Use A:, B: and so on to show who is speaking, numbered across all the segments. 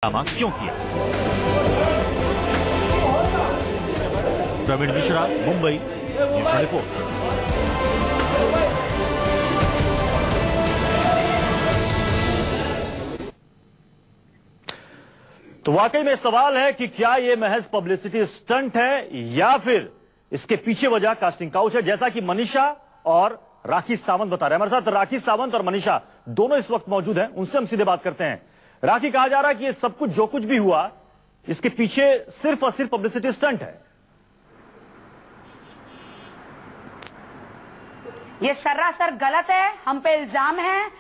A: Drama क्यों किया? Praveen Mishra, Mumbai, news report. तो वाकई में सवाल है कि क्या यह महज पब्लिसिटी स्टंट है या फिर इसके पीछे वजह कास्टिंग काउच है, जैसा कि मनीषा और राखी सावंत बता रहे हैं। हमारे साथ राखी सावंत और मनीषा दोनों इस वक्त मौजूद हैं, उनसे हम सीधे बात करते हैं। राखी, कहा जा रहा है कि ये सब कुछ जो कुछ भी हुआ इसके पीछे सिर्फ और सिर्फ पब्लिसिटी स्टंट है।
B: ये सरासर गलत है, हम पे इल्जाम है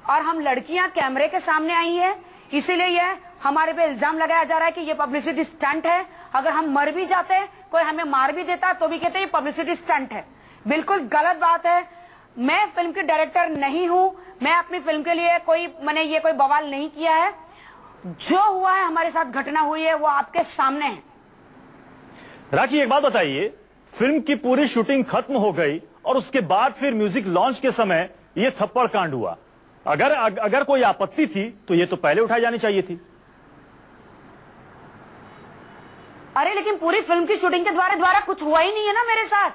B: और हम लड़कियां कैमरे के सामने आई हैं, इसीलिए ये हमारे पे इल्जाम लगाया जा रहा है कि ये पब्लिसिटी स्टंट है। अगर हम मर भी जाते, कोई हमें मार भी देता तो भी कहते हैं ये पब्लिसिटी स्टंट है। बिल्कुल गलत बात है। मैं फिल्म की डायरेक्टर नहीं हूं, मैं अपनी फिल्म के लिए मैंने ये कोई बवाल नहीं किया है। जो हुआ है, हमारे साथ घटना हुई है, वो आपके सामने है।
A: राखी, एक बात बताइए, फिल्म की पूरी शूटिंग खत्म हो गई और उसके बाद फिर म्यूजिक लॉन्च के समय ये थप्पड़ कांड हुआ। अगर कोई आपत्ति थी तो ये तो पहले उठाई जानी चाहिए थी।
B: अरे लेकिन पूरी फिल्म की शूटिंग के द्वारा कुछ हुआ ही नहीं है ना मेरे साथ।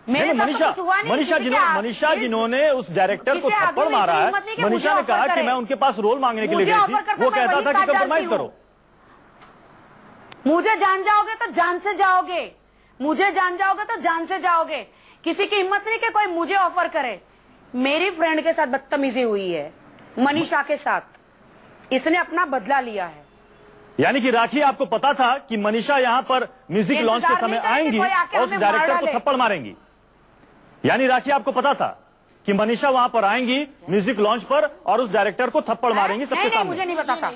A: मनीषा जिन्होंने उस डायरेक्टर को थप्पड़ मारा है, मनीषा ने कहा कि मैं उनके पास रोल मांगने के लिए गई थी, वो कहता था कि कंप्रोमाइज करो।
B: मुझे जान जाओगे तो जान से जाओगे, मुझे जान जाओगे तो जान से जाओगे। किसी की हिम्मत नहीं कि कोई मुझे ऑफर करे। मेरी फ्रेंड के साथ बदतमीजी हुई है, मनीषा के साथ, इसने अपना बदला लिया है।
A: यानी कि राखी, आपको पता था कि मनीषा यहां पर म्यूजिक लॉन्च के समय आएंगी और उस डायरेक्टर को थप्पड़ मारेंगी। यानी राखी, आपको पता था कि मनीषा वहां पर आएंगी म्यूजिक लॉन्च पर और उस डायरेक्टर को थप्पड़ मारेंगी सबके सामने।
B: मुझे नहीं पता था,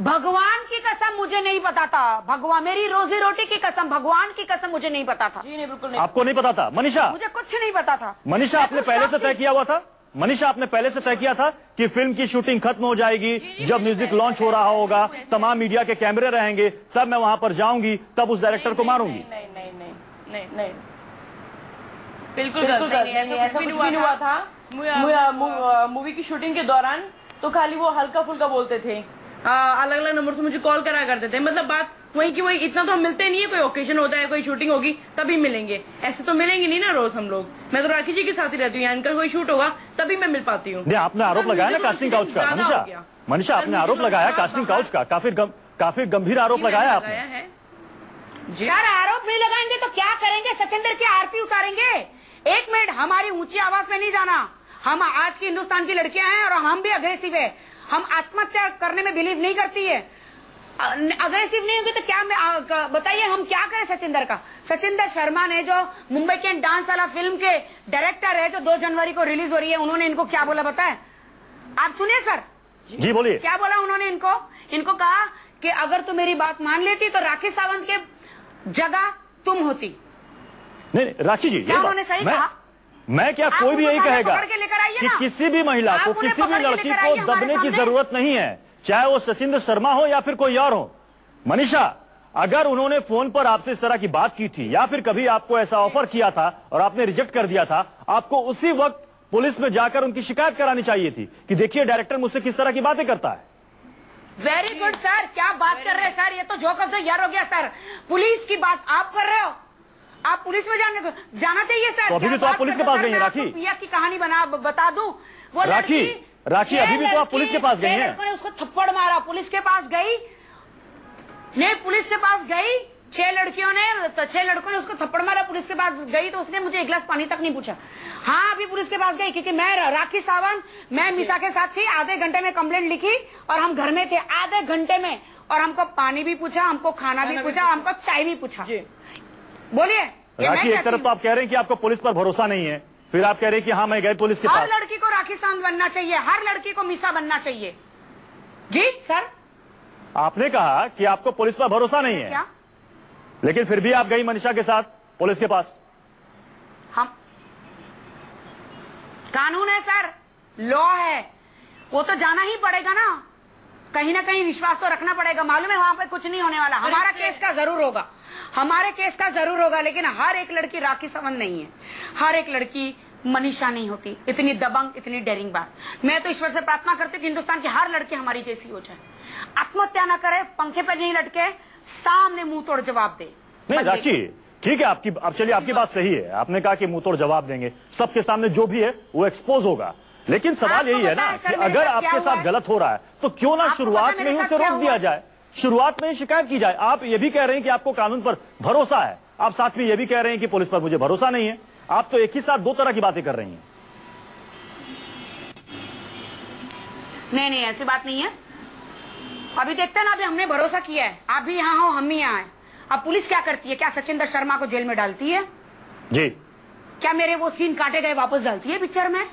B: भगवान की कसम मुझे नहीं पता था। भगवान, मेरी रोजी रोटी की कसम, भगवान की कसम मुझे नहीं पता था।
A: बिल्कुल नहीं। आपको नहीं पता था? मनीषा,
B: मुझे कुछ नहीं पता था।
A: मनीषा, आपने पहले से तय किया हुआ था? मनीषा, आपने पहले से तय किया था कि फिल्म की शूटिंग खत्म हो जाएगी, जब म्यूजिक लॉन्च हो रहा होगा, तमाम मीडिया के कैमरे रहेंगे, तब मैं वहां पर जाऊंगी, तब उस डायरेक्टर को मारूंगी?
C: नहीं, बिल्कुल ऐसा कुछ भी नहीं हुआ था। मूवी की शूटिंग के दौरान तो खाली वो हल्का फुल्का बोलते थे, अलग अलग नंबर से मुझे कॉल करा करते थे। मतलब बात वही की वही, इतना तो हम मिलते नहीं है। कोई ओकेजन होता है, कोई शूटिंग होगी तभी मिलेंगे, ऐसे तो मिलेंगे नहीं ना रोज हम लोग। मैं तो राखी जी के साथ ही रहती हूँ, इनका कोई शूट होगा तभी मैं मिल पाती हूँ।
A: आपने आरोप लगाया ना कास्टिंग काउच का। मनीषा, आपने आरोप लगाया कास्टिंग काउच का, काफी गंभीर आरोप लगाया आपने।
B: सर, आरोप नहीं लगाएंगे तो क्या करेंगे? सचिंदर की आरती उतारेंगे? एक मिनट, हमारी ऊंची आवाज में नहीं जाना। हम आज की हिंदुस्तान की लड़कियां हैं और हम भी अग्रेसिव है। हम आत्महत्या करने में बिलीव नहीं करती है। अग्रेसिव नहीं होगी तो क्या, बताइए हम क्या करें? सचिंदर शर्मा ने, जो मुंबई के डांस वाला फिल्म के डायरेक्टर है, जो 2 जनवरी को रिलीज हो रही है, उन्होंने इनको क्या बोला बताए? आप सुनिए सर।
A: जी बोलिए।
B: क्या बोला उन्होंने इनको कहा कि अगर तू मेरी बात मान लेती तो राखी सावंत के जगह तुम होती।
A: नहीं राखी जी,
B: क्या उन्होंने सही कहा?
A: मैं क्या, कोई भी यही कहेगा कि किसी भी महिला को, किसी भी लड़की को दबने की जरूरत नहीं है, चाहे वो सचिंदर शर्मा हो या फिर कोई और हो। मनीषा, अगर उन्होंने फोन पर आपसे इस तरह की बात की थी या फिर कभी आपको ऐसा ऑफर किया था और आपने रिजेक्ट कर दिया था, आपको उसी वक्त पुलिस में जाकर उनकी शिकायत करानी चाहिए थी कि देखिए डायरेक्टर मुझसे किस तरह की बातें करता है।
B: वेरी गुड सर, क्या बात कर रहे हैं सर? ये तो जोक ऑफ द ईयर हो गया सर। पुलिस की बात आप कर रहे हो, आप पुलिस में जाना चाहिए सर।
A: तो अभी भी तो आप पुलिस के पास गई हैं राखी।
B: पिया की कहानी बता दूं, वो
A: राखी अभी भी तो आप पुलिस के पास गई हैं।
B: उसको थप्पड़ मारा, पुलिस के पास गई, नहीं पुलिस के पास गई, 6 लड़कियों ने, तो 6 लड़कों ने उसको थप्पड़ मारा। पुलिस के पास गई तो उसने मुझे 1 गिलास पानी तक नहीं पूछा। हाँ, अभी पुलिस के पास गई क्योंकि मैं राखी सावंत, मैं मिसा के साथ थी। आधे घंटे में कंप्लेंट लिखी और हम घर में थे आधे घंटे में, और हमको पानी भी पूछा, हमको खाना भी पूछा, हमको चाय भी पूछा। बोलिए
A: राखी, एक तरफ तो आप कह रहे हैं कि आपको पुलिस पर भरोसा नहीं है, फिर आप कह रहे हैं कि हाँ मैं गई पुलिस के पास।
B: हर लड़की को राखी सावंत बनना चाहिए, हर लड़की को मिसा बनना चाहिए। जी सर,
A: आपने कहा कि आपको पुलिस पर भरोसा नहीं है, लेकिन फिर भी आप गई मनीषा के साथ पुलिस के पास।
B: हम, कानून है सर, लॉ है, वो तो जाना ही पड़ेगा ना कहीं विश्वास तो रखना पड़ेगा। मालूम है वहां पे कुछ नहीं होने वाला। हमारा केस का जरूर होगा, हमारे केस का जरूर होगा, लेकिन हर एक लड़की राखी सावंत नहीं है। हर एक लड़की मनीषा नहीं होती, इतनी दबंग, इतनी डेरिंग बात। मैं तो ईश्वर से प्रार्थना करती कि हिंदुस्तान के हर लड़के हमारी जैसी हो जाए, आत्महत्या ना करे, पंखे पर नहीं लटके, सामने मुंह तोड़ जवाब दे।
A: नहीं राखी, ठीक है आपकी, अब चलिए आपकी बात सही है, आपने कहा कि मुंह तोड़ जवाब देंगे, सबके सामने जो भी है वो एक्सपोज होगा। लेकिन सवाल यही है ना कि अगर आपके साथ गलत हो रहा है तो क्यों ना शुरुआत में ही उसे रोक दिया जाए, शुरुआत में ही शिकायत की जाए। आप ये भी कह रहे हैं कि आपको कानून पर भरोसा है, आप साथ में ये भी कह रहे हैं कि पुलिस पर मुझे भरोसा नहीं है। आप तो एक ही साथ दो तरह की बातें कर रही हैं।
B: नहीं नहीं, ऐसी बात नहीं है। अभी देखते हैं ना, अभी हमने भरोसा किया है, आप भी यहाँ हो, हम भी यहाँ हैं। अब पुलिस क्या करती है? क्या सचिंदर शर्मा को जेल में डालती है?
A: जी।
B: क्या मेरे वो सीन काटे गए वापस डालती है पिक्चर में?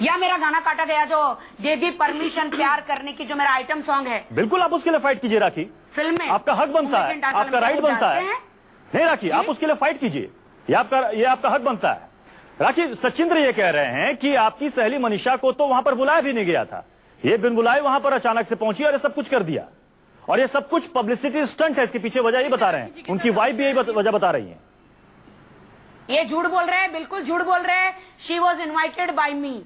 B: या मेरा गाना काटा गया जो दे दी परमिशन प्यार करने की, जो मेरा आइटम सॉन्ग है,
A: बिल्कुल आप उसके लिए फाइट कीजिए राखी,
B: फिल्म में
A: आपका हक बनता है, आपका राइट बनता है। नहीं राखी, आप उसके लिए फाइट कीजिए, ये आपका हक बनता है। राखी, सचिंद्र ये कह रहे हैं कि आपकी सहेली मनीषा को तो वहां पर बुलाया भी नहीं गया था, ये बिन बुलाए वहां पर अचानक से पहुंची और ये सब कुछ कर दिया, और ये सब कुछ पब्लिसिटी स्टंट है। इसके पीछे वजह ये बता रहे हैं, उनकी वाइफ भी यही वजह बता रही है।
B: ये झूठ बोल रहे हैं, बिल्कुल झूठ बोल रहे हैं। शी वॉज इन्वाइटेड बाई मी,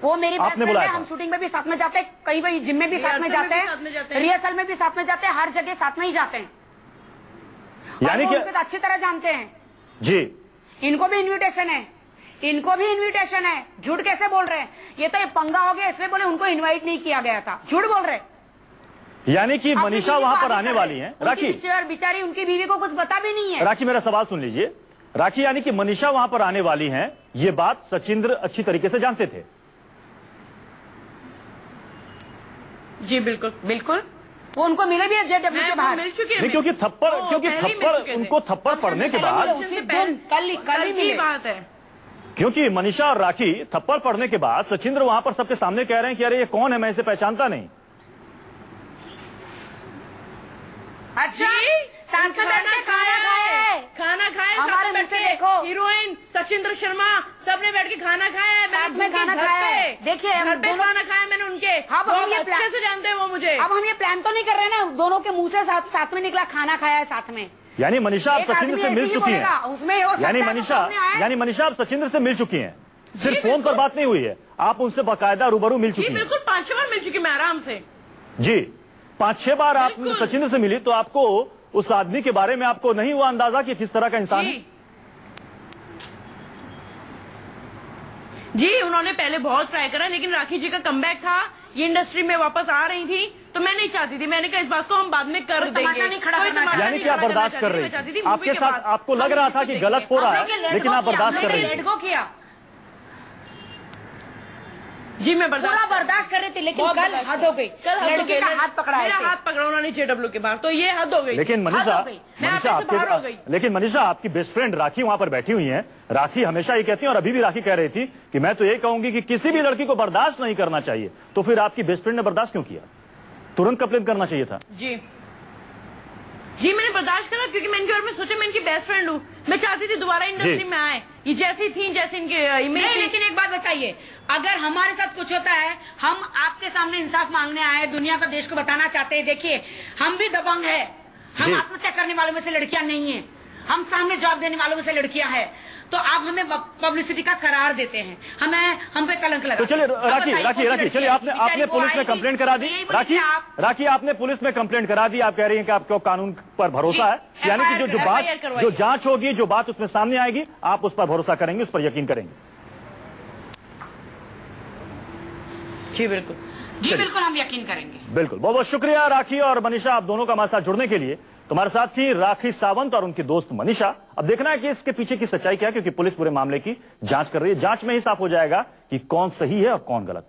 B: वो मेरी बेस्ट फ्रेंड है, हम शूटिंग में भी साथ में जाते हैं, कहीं कहीं जिम में भी साथ में जाते हैं, रिहर्सल में भी साथ में जाते हैं, हर जगह साथ में ही जाते हैं, यानी कि अच्छी तरह जानते हैं
A: जी।
B: इनको भी इन्विटेशन है, इनको भी इन्विटेशन है। झूठ कैसे बोल रहे हैं? ये तो ये पंगा हो गया, इसलिए बोले उनको इन्वाइट नहीं किया गया था, झूठ बोल रहे।
A: यानी कि मनीषा वहां पर आने वाली है राखी,
B: बेचारी उनकी बीवी को कुछ पता भी नहीं है।
A: राखी मेरा सवाल सुन लीजिए राखी, यानी कि मनीषा वहां पर आने वाली है, ये बात सचिंद्र अच्छी तरीके से जानते थे।
C: जी बिल्कुल बिल्कुल,
B: वो उनको मिले भी है जेडब्ल्यू के बाहर,
C: मिल चुकी है।
A: क्योंकि थप्पड़ उनको थप्पड़ पड़ने के बाद,
B: कल ही
C: बात है,
A: क्योंकि मनीषा और राखी थप्पड़ पड़ने के बाद सचिंद्र वहां पर सबके सामने कह रहे हैं कि अरे ये कौन है, मैं इसे पहचानता नहीं।
B: अच्छा,
C: खाना खाए
B: हमारे मुंह से देखो,
C: हीरोइन सचिंद्र शर्मा सबने बैठ के खाना खाया है,
B: साथ में खाना खाया है। देखिए
C: घर पे खाना खाया मैंने उनके,
B: अब हम ये
C: अच्छे से जानते हैं वो मुझे।
B: अब हम ये प्लान तो नहीं कर रहे ना, दोनों के मुंह से साथ में निकला, खाना खाया है साथ में।
A: यानी मनीषा आप सचिंद्र से मिल चुकी हैं,
B: उसमें
A: यानी मनीषा आप सचिंद्र से मिल चुकी हैं, सिर्फ फोन पर बात नहीं हुई है, आप उनसे बाकायदा रूबरू मिल चुकी हैं।
C: बिल्कुल 5-6 बार मिल चुकी मैं आराम से।
A: जी, 5-6 बार आप सचिंद्र से मिली, तो आपको उस आदमी के बारे में आपको नहीं हुआ अंदाजा कि किस तरह का इंसान है?
C: जी, उन्होंने पहले बहुत ट्राई करा, लेकिन राखी जी का कमबैक था, ये इंडस्ट्री में वापस आ रही थी, तो मैं नहीं चाहती थी, मैंने कहा इस बात को हम बाद में कर देंगे।
A: यानी कि आप बर्दाश्त कर रही थी, आपके साथ आपको लग रहा था कि गलत हो रहा है, लेकिन आप बर्दाश्त कर रही थी।
C: जी मैं
B: बर्दाश्त कर रही थी, लेकिन कल हद हो गई, लड़के का हाथ पकड़ा,
C: मेरा हाथ पकड़ा उन्होंने जेडब्ल्यू के बाहर, तो ये हद हो गई।
A: लेकिन मनीषा आपकी बेस्ट फ्रेंड राखी वहां पर बैठी हुई है, राखी हमेशा ये कहती है, और अभी भी राखी कह रही थी कि मैं तो ये कहूंगी कि किसी भी लड़की को बर्दाश्त नहीं करना चाहिए, तो फिर आपकी बेस्ट फ्रेंड ने बर्दाश्त क्यों किया? तुरंत कंप्लेन करना चाहिए था।
C: जी मैंने बर्दाश्त करा, क्योंकि मैं इनके बारे में सोचा, मैं इनकी बेस्ट फ्रेंड हूँ, मैं चाहती थी दोबारा इंडस्ट्री में आए, ये जैसी थी जैसे इनके इमेज।
B: लेकिन एक बात बताइए, अगर हमारे साथ कुछ होता है, हम आपके सामने इंसाफ मांगने आए, दुनिया का देश को बताना चाहते हैं, देखिए हम भी दबंग है, हम आत्महत्या करने वालों में से लड़कियां नहीं है, हम सामने जवाब देने वालों में से लड़कियां हैं, तो आप हमें पब्लिसिटी का करार देते हैं, हम पे कलंक लगा।
A: तो चलिए राखी चलिए, आपने पुलिस में कंप्लेंट करा दी। राखी आपने पुलिस में कंप्लेंट करा दी, आप कह रही हैं कि आपको कानून पर भरोसा है, यानी कि जो जांच होगी, जो बात उसमें सामने आएगी, आप उस पर भरोसा करेंगे, उस पर यकीन करेंगे।
C: जी बिल्कुल,
B: जी बिल्कुल, हम यकीन करेंगे।
A: बिल्कुल, बहुत बहुत शुक्रिया राखी और मनीषा, आप दोनों का हमारे साथ जुड़ने के लिए। तुम्हारे साथ थी राखी सावंत और उनकी दोस्त मनीषा। अब देखना है कि इसके पीछे की सच्चाई क्या है, क्योंकि पुलिस पूरे मामले की जांच कर रही है। जांच में ही साफ हो जाएगा कि कौन सही है और कौन गलत।